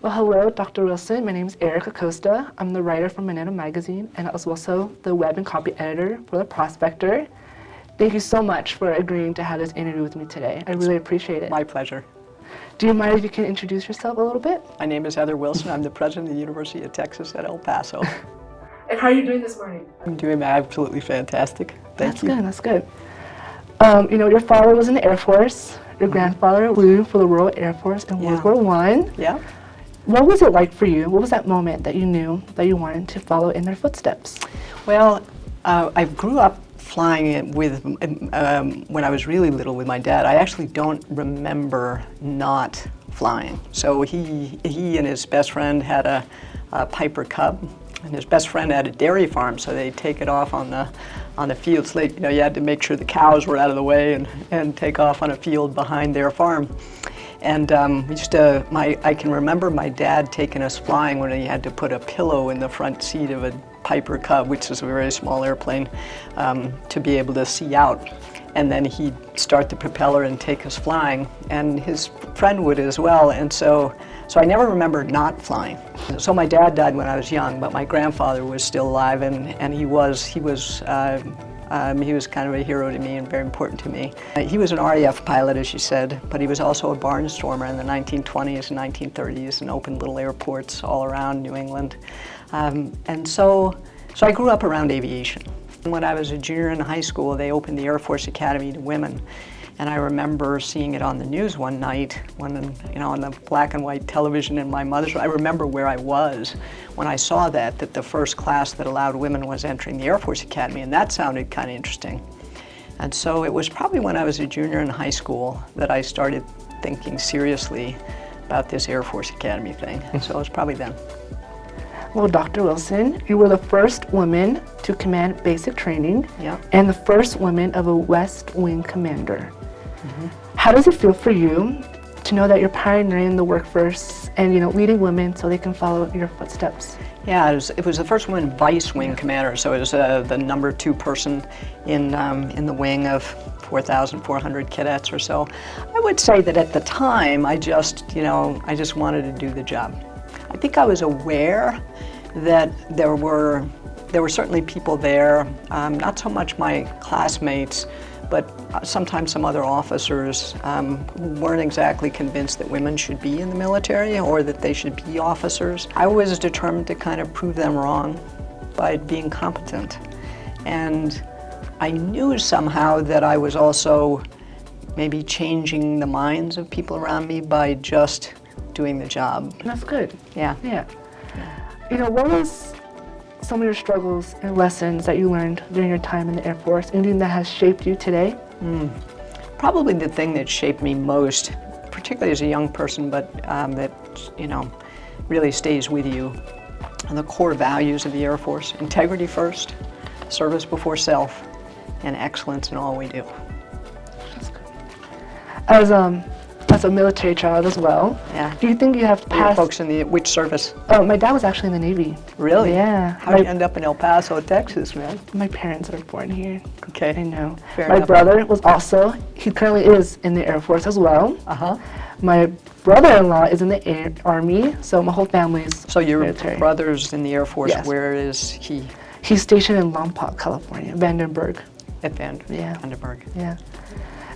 Well, hello, Dr. Wilson. My name is Erik Acosta. I'm the writer for Minero Magazine, and I was also the web and copy editor for the Prospector. Thank you so much for agreeing to have this interview with me today. I really appreciate it. My pleasure. Do you mind if you can introduce yourself a little bit? My name is Heather Wilson. I'm the president of the University of Texas at El Paso. And how are you doing this morning? I'm doing absolutely fantastic. Thank you. That's good. Your father was in the Air Force. Your grandfather flew for the Royal Air Force in World War I. Yeah. What was it like for you? What was that moment that you knew that you wanted to follow in their footsteps? Well, I grew up flying with when I was really little with my dad. I actually don't remember not flying. So he and his best friend had a Piper Cub, and his best friend had a dairy farm, so they'd take it off on the fields. You had to make sure the cows were out of the way and take off on a field behind their farm. And I can remember my dad taking us flying when he had to put a pillow in the front seat of a Piper Cub, which is a very small airplane, to be able to see out. And then he'd start the propeller and take us flying, and his friend would as well. And so I never remember not flying. So my dad died when I was young, but my grandfather was still alive, and he was kind of a hero to me and very important to me. He was an RAF pilot, as you said, but he was also a barnstormer in the 1920s and 1930s and opened little airports all around New England. And so I grew up around aviation. When I was a junior in high school, they opened the Air Force Academy to women. And I remember seeing it on the news one night, on the black and white television in my mother's room. I remember where I was when I saw that the first class that allowed women was entering the Air Force Academy, and that sounded kind of interesting. And so it was probably when I was a junior in high school that I started thinking seriously about this Air Force Academy thing. And so it was probably then. Well, Dr. Wilson, you were the first woman to command basic training and the first woman of a West Wing commander. Mm-hmm. How does it feel for you to know that you're pioneering the workforce and leading women so they can follow your footsteps? Yeah, it was the first woman vice wing commander, so it was the number 2 person in the wing of 4,400 cadets or so. I would say that at the time, I just wanted to do the job. I think I was aware that there were certainly people there, not so much my classmates, but sometimes some other officers who weren't exactly convinced that women should be in the military or that they should be officers. I was determined to kind of prove them wrong by being competent. And I knew somehow that I was also maybe changing the minds of people around me by just doing the job. That's good. Yeah. What was some of your struggles and lessons that you learned during your time in the Air Force, anything that has shaped you today? Probably the thing that shaped me most, particularly as a young person, but that really stays with you, and the core values of the Air Force: integrity first, service before self, and excellence in all we do. That's good. As a military child as well, do you think you have passed... Folks in which service? Oh, my dad was actually in the Navy. Really? Yeah. How'd you end up in El Paso, Texas, man? My parents were born here. Okay. I know. Fair my enough. brother was also, he currently is in the Air Force as well. Uh-huh. My brother-in-law is in the Army, so my whole family's So your military. brother's in the Air Force. Yes. Where is he? He's stationed in Lompoc, California, Vandenberg. At Vandenberg. Yeah.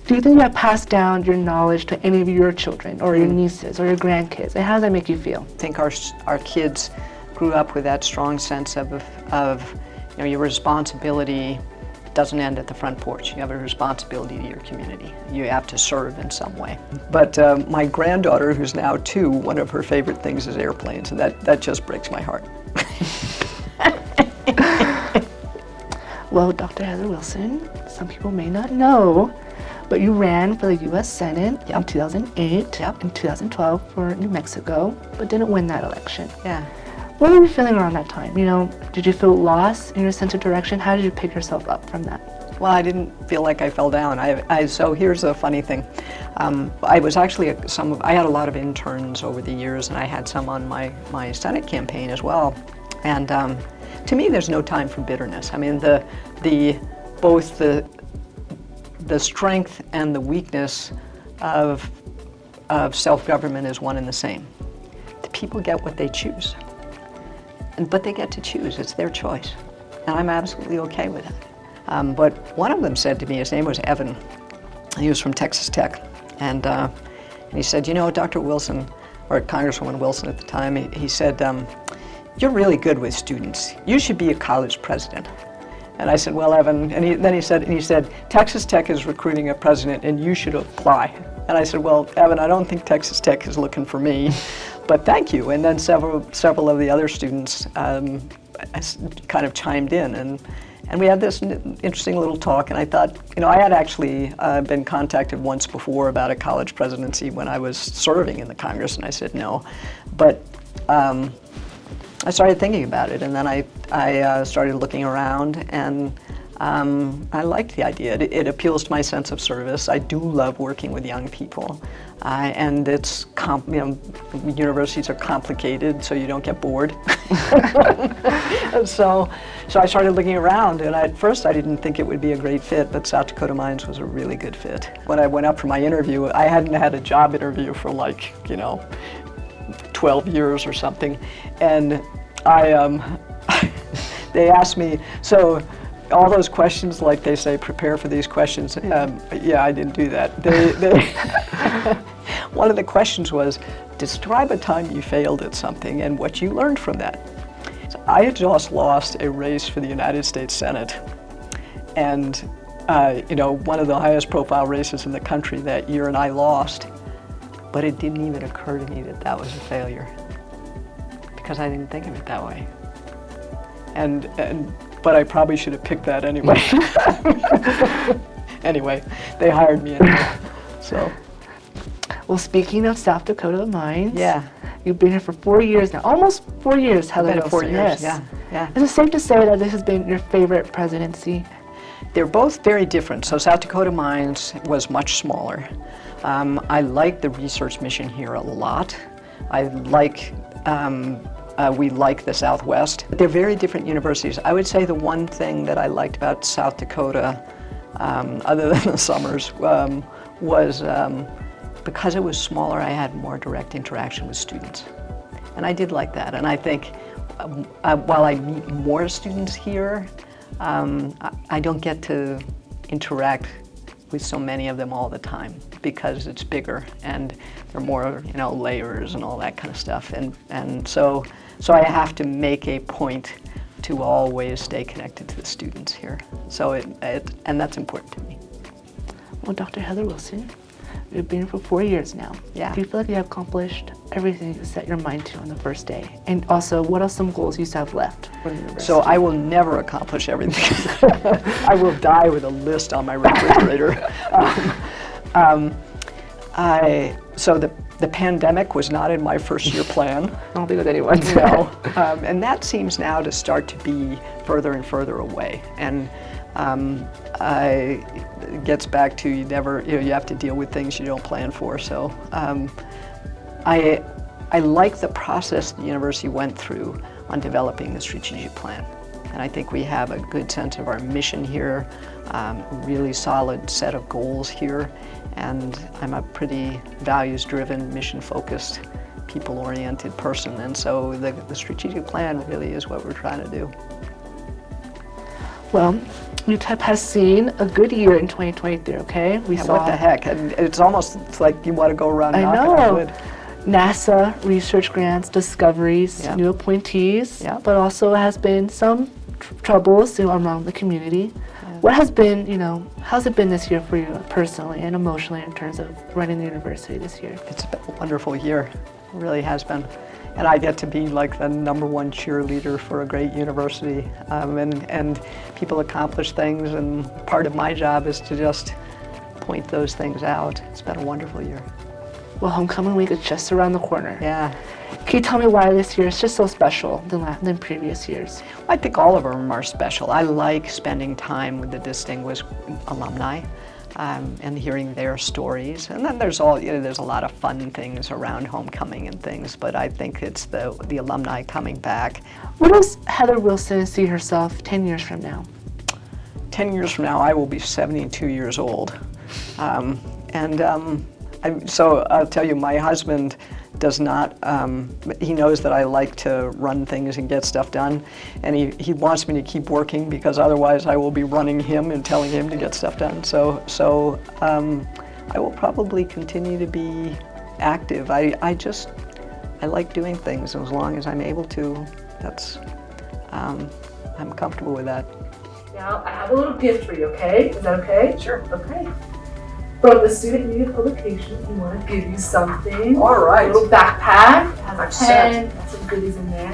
Do you think you have passed down your knowledge to any of your children or your nieces or your grandkids? And how does that make you feel? I think our kids grew up with that strong sense of your responsibility doesn't end at the front porch. You have a responsibility to your community. You have to serve in some way. But my granddaughter, who's now 2, one of her favorite things is airplanes, and that just breaks my heart. Well, Dr. Heather Wilson, some people may not know, but you ran for the U.S. Senate in 2008 and 2012 for New Mexico, but didn't win that election. Yeah. What were you feeling around that time? Did you feel lost in your sense of direction? How did you pick yourself up from that? Well, I didn't feel like I fell down. So here's a funny thing. I was actually I had a lot of interns over the years, and I had some on my Senate campaign as well. And to me, there's no time for bitterness. I mean, both the strength and the weakness of self-government is one and the same. The people get what they choose. But they get to choose, it's their choice. And I'm absolutely okay with it. But one of them said to me, his name was Evan, he was from Texas Tech, and he said, you know, Dr. Wilson, or Congresswoman Wilson at the time, he said, you're really good with students. You should be a college president. And I said, well, Evan, and then he said, Texas Tech is recruiting a president and you should apply. And I said, well, Evan, I don't think Texas Tech is looking for me, but thank you. And then several of the other students kind of chimed in, and we had this interesting little talk, and I thought, you know, I had actually been contacted once before about a college presidency when I was serving in the Congress, and I said no. But I started thinking about it, and then I started looking around, and I liked the idea. It appeals to my sense of service. I do love working with young people, and it's universities are complicated, so you don't get bored. So I started looking around, and at first I didn't think it would be a great fit, but South Dakota Mines was a really good fit. When I went up for my interview, I hadn't had a job interview for 12 years or something, and they asked me, so all those questions, like they say, prepare for these questions. Yeah, I didn't do that. One of the questions was, describe a time you failed at something and what you learned from that. So I had just lost a race for the United States Senate, and one of the highest profile races in the country that year, and I lost. But it didn't even occur to me that that was a failure, because I didn't think of it that way. But I probably should have picked that anyway. Anyway, they hired me anyway. So. Well, speaking of South Dakota Mines, yeah, you've been here for 4 years now, almost 4 years. Heather Been 4 years. Yes. Yeah. Is it safe to say that this has been your favorite presidency? They're both very different. So South Dakota Mines was much smaller. I like the research mission here a lot. We like the Southwest. They're very different universities. I would say the one thing that I liked about South Dakota, other than the summers, was because it was smaller, I had more direct interaction with students. And I did like that. And I think while I meet more students here, I don't get to interact with so many of them all the time because it's bigger and there are more, layers and all that kind of stuff. And so I have to make a point to always stay connected to the students here. So and that's important to me. Well, Dr. Heather Wilson, you've been here for 4 years now. Yeah. Do you feel like you have accomplished everything you set your mind to on the first day? And also, what are some goals you still have left for the university? So I will never accomplish everything. I will die with a list on my refrigerator. So the pandemic was not in my first year plan. I don't think with anyone. No. And that seems now to start to be further and further away. And it gets back to you have to deal with things you don't plan for. So I like the process the university went through on developing the strategic plan. And I think we have a good sense of our mission here, really solid set of goals here. And I'm a pretty values-driven, mission-focused, people-oriented person. And so the strategic plan really is what we're trying to do. Well, UTEP has seen a good year in 2023, okay? What the heck? And it's like you want to go around knocking on wood. NASA research grants, discoveries, new appointees, but also has been some troubles around the community. What has been, how's it been this year for you personally and emotionally in terms of running the university this year? It's been a wonderful year. It really has been. And I get to be like the #1 cheerleader for a great university. And people accomplish things, and part of my job is to just point those things out. It's been a wonderful year. Well, homecoming week is just around the corner. Yeah. Can you tell me why this year is just so special than previous years? I think all of them are special. I like spending time with the distinguished alumni and hearing their stories. And then there's a lot of fun things around homecoming and things, but I think it's the alumni coming back. Where does Heather Wilson see herself 10 years from now? 10 years from now, I will be 72 years old. So I'll tell you, my husband does not, he knows that I like to run things and get stuff done, and he wants me to keep working because otherwise I will be running him and telling him to get stuff done. So I will probably continue to be active. I like doing things, and as long as I'm able to, I'm comfortable with that. Now, I have a little gift for you, okay? Is that okay? Sure. Okay. From the Student Media Publications, we want to give you something. All right. A little backpack. It has a pen, has some goodies in there.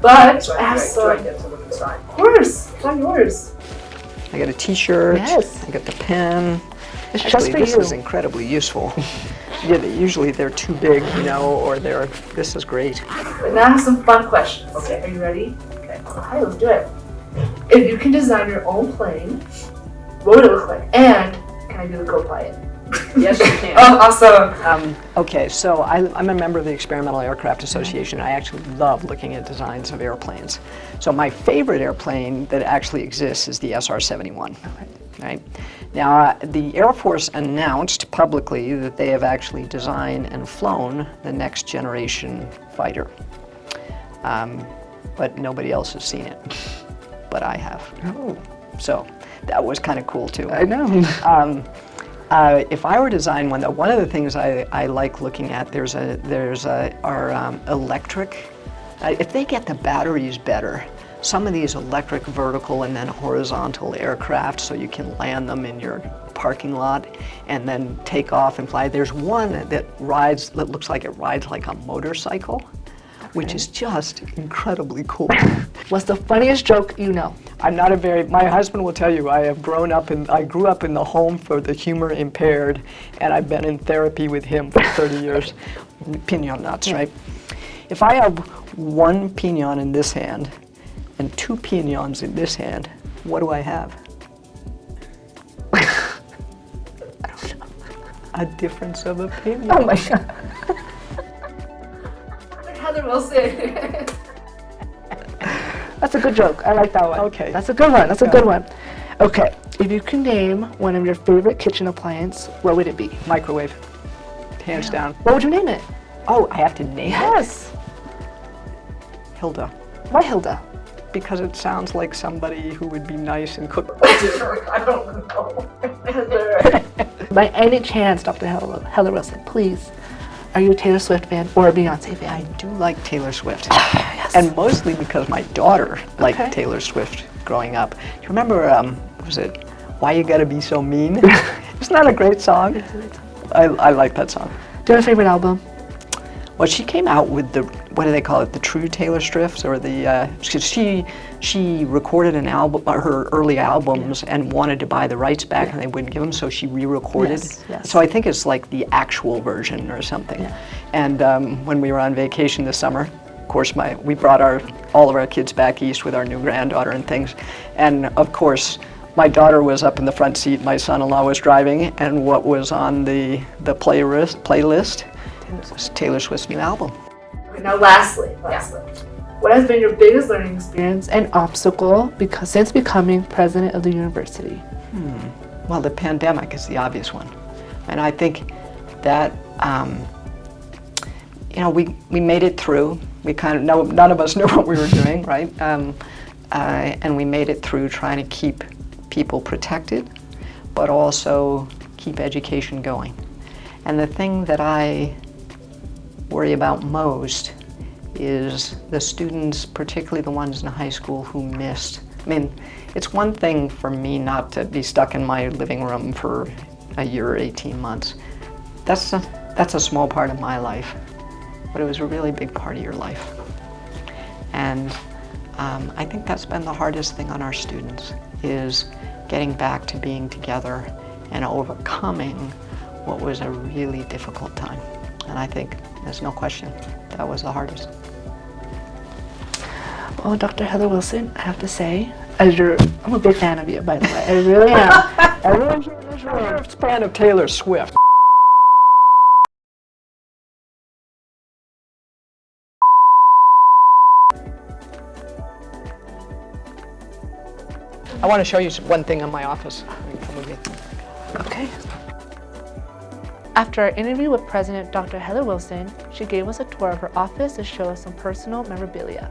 But So I have do I some. get to look inside? Of course, it's all yours. I got a T-shirt. Yes. I got the pen. It's Actually, just for this you. is incredibly useful. Yeah, usually they're too big, you know, or this is great. But now I have some fun questions. Okay. Are you ready? Okay. Okay, let's do it. If you can design your own plane, what would it look like? And can I do the co-pilot? Yes, you can. Oh, awesome. Okay, so I'm a member of the Experimental Aircraft Association. I actually love looking at designs of airplanes. So my favorite airplane that actually exists is the SR-71. Right? Now, the Air Force announced publicly that they have actually designed and flown the next generation fighter. But nobody else has seen it. But I have. Oh, So that was kind of cool too. I know. If I were to design one, though, one of the things I like looking at, there's our electric. If they get the batteries better, some of these electric vertical and then horizontal aircraft, so you can land them in your parking lot and then take off and fly. There's one that looks like it rides like a motorcycle, which is just incredibly cool. What's the funniest joke you know? My husband will tell you, I grew up in the home for the humor impaired, and I've been in therapy with him for 30 years. Pinon nuts, right? If I have one pinon in this hand and two pinons in this hand, what do I have? I don't know. A difference of opinion. Oh my God. Heather Wilson. That's a good joke. I like that one. Okay. That's a good one. That's a good one. Okay. If you can name one of your favorite kitchen appliance, what would it be? Microwave, hands down. What would you name it? Oh, I have to name it? Yes. Hilda. Why Hilda? Because it sounds like somebody who would be nice and cook. I don't know. Heather. By any chance, Dr. Heather Wilson, please, are you a Taylor Swift fan or a Beyonce I fan? do like Taylor Swift. Yes. And mostly because my daughter liked Okay. Taylor Swift growing up. Do you remember, was it Why You Gotta Be So Mean? Isn't that a great song? I like that song. Do you have a favorite album? Well, she came out with the, what do they call it, the true Taylor Swifts, or the, she recorded an album, her early albums, and wanted to buy the rights back, and they wouldn't give them, so she re-recorded. Yes. So I think it's like the actual version or something. Yeah. And when we were on vacation this summer, of course, we brought all of our kids back east with our new granddaughter and things, and of course, my daughter was up in the front seat, my son-in-law was driving, and what was on the playlist was Taylor Swift's new album. Okay, now lastly, what has been your biggest learning experience and obstacle since becoming president of the university? Well, the pandemic is the obvious one. And I think that, we made it through. We kind of, none of us knew what we were doing, right? And we made it through trying to keep people protected, but also keep education going. And the thing that I worry about most is the students, particularly the ones in high school who missed. I mean, it's one thing for me not to be stuck in my living room for a year or 18 months. That's a small part of my life, but it was a really big part of your life. And I think that's been the hardest thing on our students, is getting back to being together and overcoming what was a really difficult time. And I think there's no question that was the hardest. Well, Dr. Heather Wilson, I have to say, I'm a big fan of you, by the way. I really am. Everyone here in this room. You're a fan of Taylor Swift. I want to show you one thing in my office. Come with me. Okay. After our interview with President Dr. Heather Wilson, she gave us a tour of her office to show us some personal memorabilia.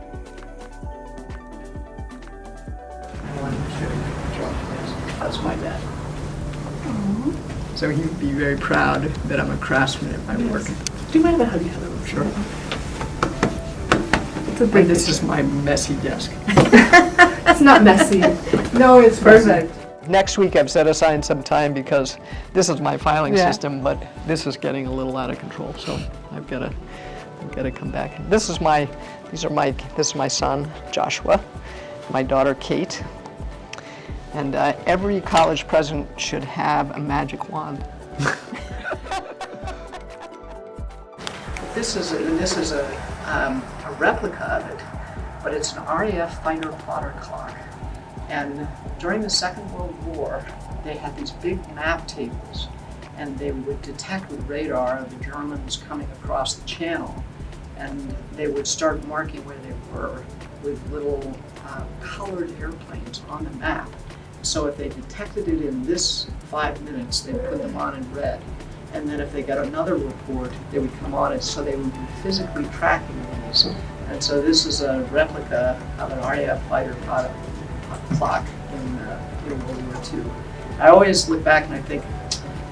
That's my dad. So he'd be very proud that I'm a craftsman at my work. Do you mind if I hug you, Heather? Sure. It's a big And this is my messy desk. It's not messy. No, it's Perfect. Next week I've set aside some time because this is my filing Yeah. system, but this is getting a little out of control, so I've got to come back. This is my son, Joshua, my daughter, Kate, and every college president should have a magic wand. This is a replica of it, but it's an RAF fighter plotter clock. And during the Second World War, they had these big map tables, and they would detect with radar the Germans coming across the channel, and they would start marking where they were with little colored airplanes on the map. So if they detected it in this 5 minutes, they'd put them on in red. And then if they got another report, they would come on it, so they would be physically tracking these. And so this is a replica of an RAF fighter clock in World War II. I always look back and I think,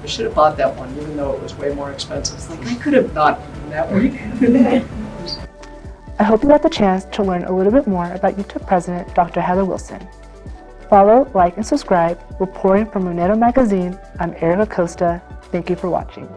I should have bought that one, even though it was way more expensive. It's like, I could have not done that week. I hope you got the chance to learn a little bit more about YouTube President Dr. Heather Wilson. Follow, like, and subscribe. Reporting from Minero Magazine, I'm Erik Acosta. Thank you for watching.